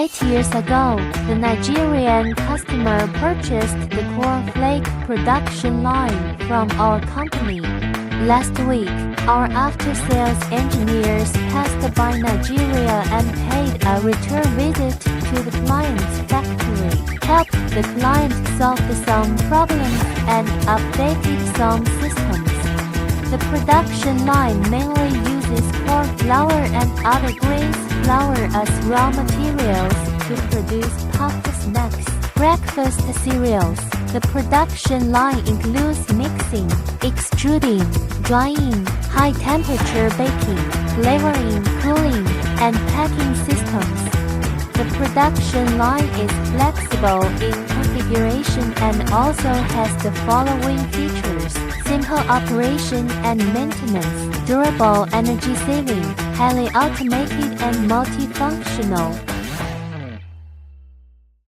8 years ago, the Nigerian customer purchased the cornflake production line from our company. Last week, our after-sales engineers passed by Nigeria and paid a return visit to the client's factory, helped the client solve some problems, and updated some systems. The production line mainly uses corn flour and other grains flour as raw materials to produce puffed snacks, breakfast cereals. The production line includes mixing, extruding, drying, high-temperature baking, flavoring, cooling, and packing systems. The production line is flexible in configuration and also has the following features: simple operation and maintenance, durable energy saving, highly automated and multifunctional.